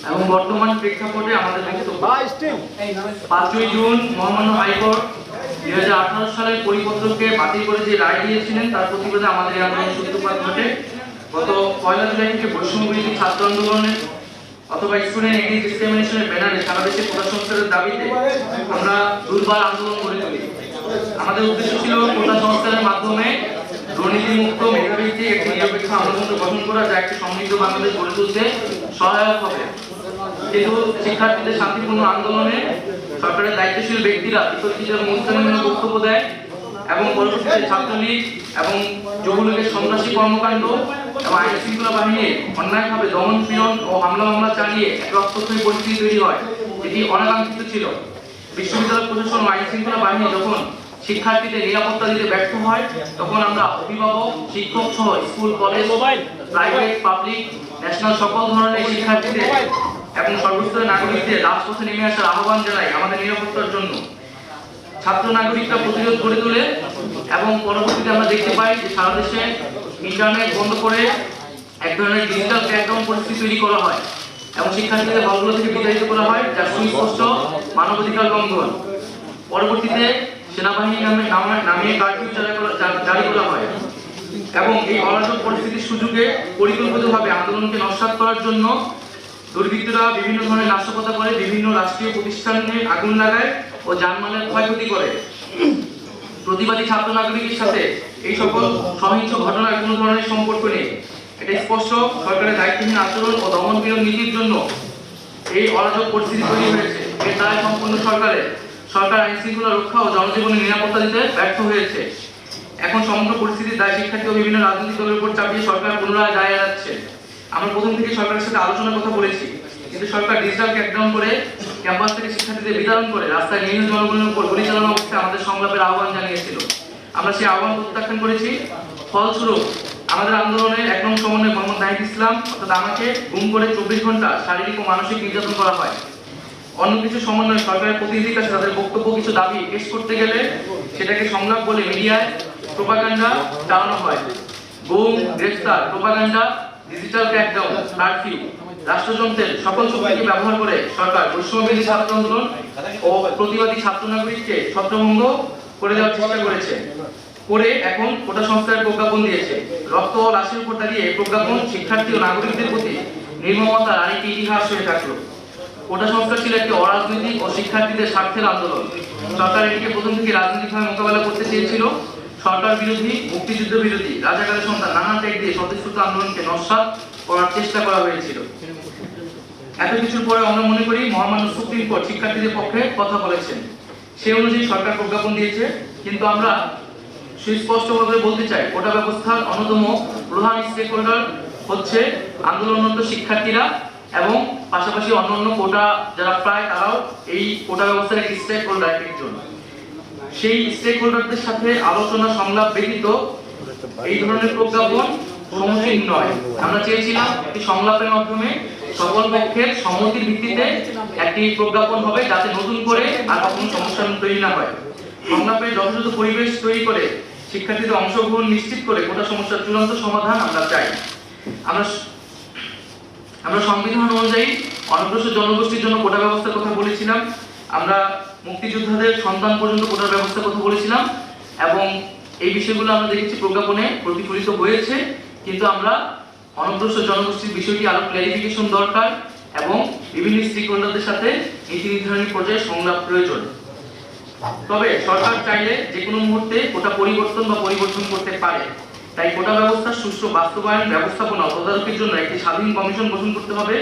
এবং বর্তমান প্রেক্ষাপটে আমাদের বক্তব্য। 5ই জুন মহামান্য হাইকোর্ট 2018 সালের পরিপত্রকে বাতিল করে যে রায় দিয়েছিলেন তার প্রতিবাদে আমাদের এই আন্দোলনের সূত্রপাত ঘটে। গত 1 জুলাই থেকে বৈষম্য বিরোধী ছাত্র আন্দোলনের অথবা স্টুডেন্ট এগ্রি ডিসক্রিমিনেশনের ব্যানারে সারা দেশে কোটা সংস্কারের দাবিতে আমরা দুর্বার আন্দোলন গড়ে তুলি। আমাদের উদ্দেশ্য ছিল কোটা সংস্কারের মাধ্যমে দুর্নীতিমুক্ত মেধাভিত্তিক একটি নিরপেক্ষ আন্দোলন গঠন করা, যা একটি সমৃদ্ধ বাংলাদেশ গড়ে তুলতে সহায়ক হবে। কিন্তু শিক্ষার্থীদের শান্তিপূর্ণ আন্দোলনে সরকারের দায়িত্বশীল ব্যক্তিরা বিতর্কিত এবং উস্কানিমূলক বক্তব্য দেয় এবং পরবর্তীতে ছাত্রলীগ এবং যুবলীগের সন্ত্রাসী কর্মকাণ্ড এবং আইন শৃঙ্খলা বাহিনীর অন্যায়ভাবে দমন পীড়ন ও হামলা মামলা চালিয়ে এক রক্তক্ষয়ী পরিস্থিতি তৈরি হয়, যেটি অনাকাঙ্ক্ষিত ছিল। বিশ্ববিদ্যালয় প্রশাসন ও আইন শৃঙ্খলা বাহিনী যখন শিক্ষার্থীদের নিরাপত্তা দিতে ব্যর্থ হয়, তখন আমরা অভিভাবক, শিক্ষক সহ school, college, private, public, national সকল ধরনের শিক্ষার্থীদের এবং সর্বস্তরের নাগরিকদের রাজপথে নেমে আসার আহ্বান জানাই আমাদের নিরাপত্তার জন্য। ছাত্র নাগরিকরা প্রতিরোধ গড়ে তোলে এবং পরবর্তীতে আমরা দেখতে পাই যে সারা দেশে ইন্টারনেট বন্ধ করে এক ধরনের ডিজিটাল ক্র্যাকডাউন পরিস্থিতি তৈরি করা হয় এবং শিক্ষার্থীদের হলগুলো থেকে বিতাড়িত করা হয়, যা সুস্পষ্ট মানবাধিকার লঙ্ঘন। পরবর্তীতে সেনাবাহিনী নামিয়ে কারফিউ জারি করা হয় এবং এই অরাজক পরিস্থিতির সুযোগে পরিকল্পিতভাবে আন্দোলনকে নস্যাৎ করার জন্য দুর্বৃত্তরা বিভিন্ন ধরনের নাশকতা করে, বিভিন্ন রাষ্ট্রীয় প্রতিষ্ঠানে আগুন লাগায় ও জানমালের ক্ষয়ক্ষতি করে। প্রতিবাদী ছাত্র নাগরিকের সাথে এই সকল সহিংস ঘটনার কোনো ধরনের সম্পর্ক নেই। এটা স্পষ্ট সরকারের দায়িত্বহীন আচরণ ও দমন পীড়ন নীতির জন্য এই অরাজক পরিস্থিতি তৈরি হয়েছে। এর দায় সম্পূর্ণ সরকার আইন শৃঙ্খলা রক্ষা ও জনজীবনের নিরাপত্তা দিতে ব্যর্থ হয়েছে। এখন সমগ্র পরিস্থিতির দায় শিক্ষার্থী ও বিভিন্ন রাজনৈতিক দলের উপর চাপিয়ে সরকার পুনরায় দায় এড়াচ্ছে। আমরা প্রথম থেকে সরকারের সাথে আলোচনার কথা বলেছি, কিন্তু সরকার ডিজিটাল ক্র্যাকডাউন করে ক্যাম্পাস থেকে শিক্ষার্থীদের বিতরণ করে রাস্তায় নিরীহ জনগণের উপর গুলি চালানো অবস্থায় আমাদের সংলাপের আহ্বান জানিয়েছিল। আমরা সেই আহ্বান প্রত্যাখ্যান করেছি। ফলস্বরূপ আমাদের আন্দোলনের 1 নং সমন্বয় মোহাম্মদ নাহিদ ইসলাম অর্থাৎ আমাকে গুম করে 24 ঘন্টা শারীরিক ও মানসিক নির্যাতন করা হয়। অন্য কিছু সমন্বয় সরকারের প্রতিনিধির কাছে তাদের বক্তব্য, কিছু দাবি পেশ করতে গেলে সেটাকে সংলাপ বলে মিডিয়ায় প্রোপাগান্ডা চালানো হয়। গুম, গ্রেফতার, প্রোপাগান্ডা, ডিজিটাল ক্র্যাকডাউন, কারফিউ, রাষ্ট্রযন্ত্রের সকল শক্তিকে ব্যবহার করে সরকার বৈষম্যবিরোধী ছাত্র আন্দোলন ও প্রতিবাদী ছাত্র নাগরিককে ছত্রভঙ্গ করে দেওয়ার চেষ্টা করেছে। করে এখন কোটা সংস্কারের প্রজ্ঞাপন দিয়েছে। রক্ত ও লাশের উপর দাঁড়িয়ে প্রজ্ঞাপন শিক্ষার্থী ও নাগরিকদের প্রতি নির্মমতার আরেকটি ইতিহাস হয়ে থাকলো। কোটা সংস্কার ছিল একটি অরাজনৈতিক ও শিক্ষার্থীদের স্বার্থের আন্দোলন। সরকার এটিকে প্রথম থেকে রাজনৈতিকভাবে মোকাবেলা করতে চেয়েছিল। সরকার বিরোধী, মুক্তিযুদ্ধ বিরোধী, রাজাকারের সন্তান নানান ত্যাগ দিয়ে স্বতঃস্ফূর্ত আন্দোলনকে নস্যাৎ করার চেষ্টা করা হয়েছিল। এত কিছুর পরে আমরা মনে করি মহামান্য সুপ্রিম কোর্ট শিক্ষার্থীদের পক্ষে কথা বলেছেন। সেই অনুযায়ী সরকার প্রজ্ঞাপন দিয়েছে। কিন্তু আমরা সুস্পষ্টভাবে বলতে চাই, কোটা ব্যবস্থার অন্যতম প্রধান স্টেক হোল্ডার হচ্ছে আন্দোলনরত শিক্ষার্থীরা এবং পাশাপাশি অন্যান্য কোটা যারা প্রায় তারাও এই কোটা ব্যবস্থার একটি স্টেক হোল্ডার একজন। সেই স্টেক হোল্ডারদের সাথে আলোচনা সংলাপ ব্যতীত এই ধরনের প্রজ্ঞাপন সমীচীন নয়। আমরা চেয়েছিলাম একটি সংলাপের মাধ্যমে সকল পক্ষের সম্মতির ভিত্তিতে একটি প্রজ্ঞাপন হবে, যাতে নতুন করে আর কখনো সমস্যা তৈরি না হয়। সংলাপের যথাযথ পরিবেশ তৈরি করে শিক্ষার্থীদের অংশগ্রহণ নিশ্চিত করে কোটা সমস্যার চূড়ান্ত সমাধান আমরা চাই। আমরা সংবিধান অনুযায়ী অনগ্রসর জনগোষ্ঠীর জন্য কোটা ব্যবস্থার কথা বলেছিলাম। আমরা মুক্তিযোদ্ধাদের সন্তান পর্যন্ত কোটার ব্যবস্থার কথা বলেছিলাম এবং এই বিষয়গুলো আমরা দেখেছি প্রজ্ঞাপনে প্রতিফলিত হয়েছে। কিন্তু আমরা অনগ্রসর জনগোষ্ঠীর বিষয়টি আরো ক্লারিফিকেশন দরকার এবং বিভিন্ন স্টেক হোল্ডারদের সাথে নীতি নির্ধারণী পর্যায়ে সংলাপ প্রয়োজন। তবে সরকার চাইলে যে কোনো মুহূর্তে কোটা পরিবর্তন করতে পারে। তাই কোটা ব্যবস্থার সুষ্ঠু বাস্তবায়ন, ব্যবস্থাপনা ও তদারকির জন্য একটি স্বাধীন কমিশন গঠন করতে হবে,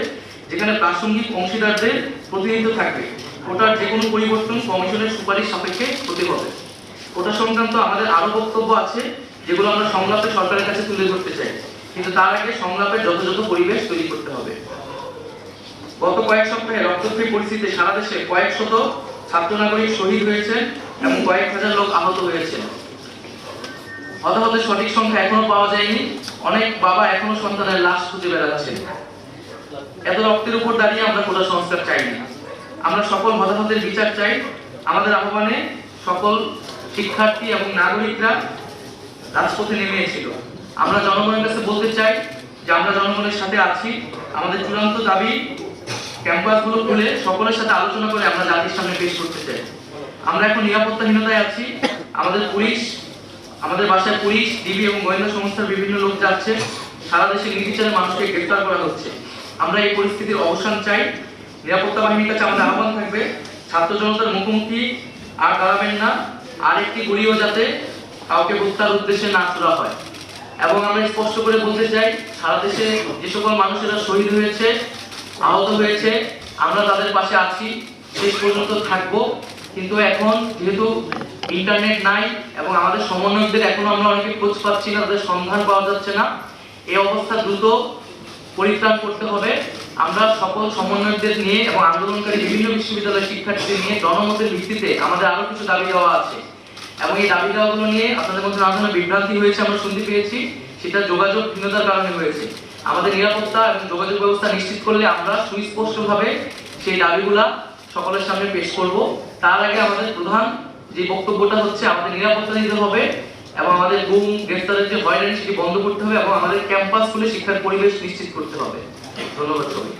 যেখানে প্রাসঙ্গিক অংশীদারদের প্রতিনিধিত্ব থাকবে। কোটার যে কোনো পরিবর্তন কমিশনের সুপারিশ সাপেক্ষে হতে হবে। কোটা সংক্রান্ত আমাদের আরো বক্তব্য আছে, যেগুলো আমরা সংলাপে সরকারের কাছে তুলে ধরতে চাই, কিন্তু তার আগে সংলাপের যথাযথ পরিবেশ তৈরি করতে হবে। গত কয়েক সপ্তাহে রক্তক্ষয়ী পরিস্থিতিতে সারা দেশে কয়েক শত ছাত্র নাগরিক শহীদ হয়েছে এবং কয়েক হাজার লোক আহত হয়েছে। হতাহতের সঠিক সংখ্যা এখনো পাওয়া যায়নি। অনেক বাবা এখনো সন্তানের লাশ খুঁজে বেড়াচ্ছে। এত রক্তের উপর দাঁড়িয়ে আমরা কোটা সংস্কার চাই না। আমরা সকল হতাহতের বিচার চাই। আমাদের আহ্বানে সকল শিক্ষার্থী এবং নাগরিকরা রাজপথে নেমেছিল। আমরা জনগণের কাছে বলতে চাই যে আমরা জনগণের সাথে আছি। আমাদের চূড়ান্ত দাবি ক্যাম্পাসগুলো খুলে সকলের সাথে আলোচনা করে আমরা জাতির সামনে পেশ করতে চাই। আমরা এখন নিরাপত্তাহীনতায় আছি। আমাদের বাসায় পুলিশ, ডিবি এবং গোয়েন্দা সংস্থার বিভিন্ন লোক যাচ্ছে। সারা দেশে নির্বিচারে মানুষকে গ্রেফতার করা হচ্ছে। আমরা এই পরিস্থিতির অবসান চাই। নিরাপত্তা বাহিনীর কাছে আমাদের আহ্বান থাকবে, ছাত্র জনতার মুখোমুখি আর দাঁড়াবেন না, আর একটি গুলিও যাতে কাউকে হত্যার উদ্দেশ্যে না ছোড়া হয়। এবং আমরা স্পষ্ট করে বলতে চাই, সারা দেশে যে সকল মানুষেরা শহীদ হয়েছে, আহত হয়েছে, আমরা তাদের পাশে আছি, শেষ পর্যন্ত থাকবো। কিন্তু এখন যেহেতু ইন্টারনেট নাই এবং আমাদের সমন্বয়কদের এখনো আমরা অনেকে খোঁজ পাচ্ছি না, তাদের সন্ধান পাওয়া যাচ্ছে না, এই অবস্থা দ্রুত পরিত্রাণ করতে হবে। আমরা সকল সমন্বয়কদের নিয়ে এবং আন্দোলনকারী বিভিন্ন বিশ্ববিদ্যালয়ের শিক্ষার্থীদের নিয়ে জনমতের ভিত্তিতে আমাদের আরো কিছু দাবি দেওয়া আছে এবং এই দাবি দেওয়াগুলো নিয়ে আপনাদের মধ্যে নানা ধরনের বিভ্রান্তি হয়েছে আমরা শুনতে পেয়েছি। সেটা যোগাযোগহীনতার কারণে হয়েছে। আমাদের নিরাপত্তা এবং যোগাযোগ ব্যবস্থা নিশ্চিত করলে আমরা সুস্পষ্টভাবে সেই দাবিগুলা সকলের সামনে পেশ করব। তার আগে আমাদের প্রধান যে বক্তব্যটা হচ্ছে, আমাদের নিরাপত্তা দিতে হবে এবং আমাদের গুম গ্রেফতারের যে হয়রানি সেটি বন্ধ করতে হবে এবং আমাদের ক্যাম্পাস খুলে শিক্ষার পরিবেশ নিশ্চিত করতে হবে। ধন্যবাদ সবাই।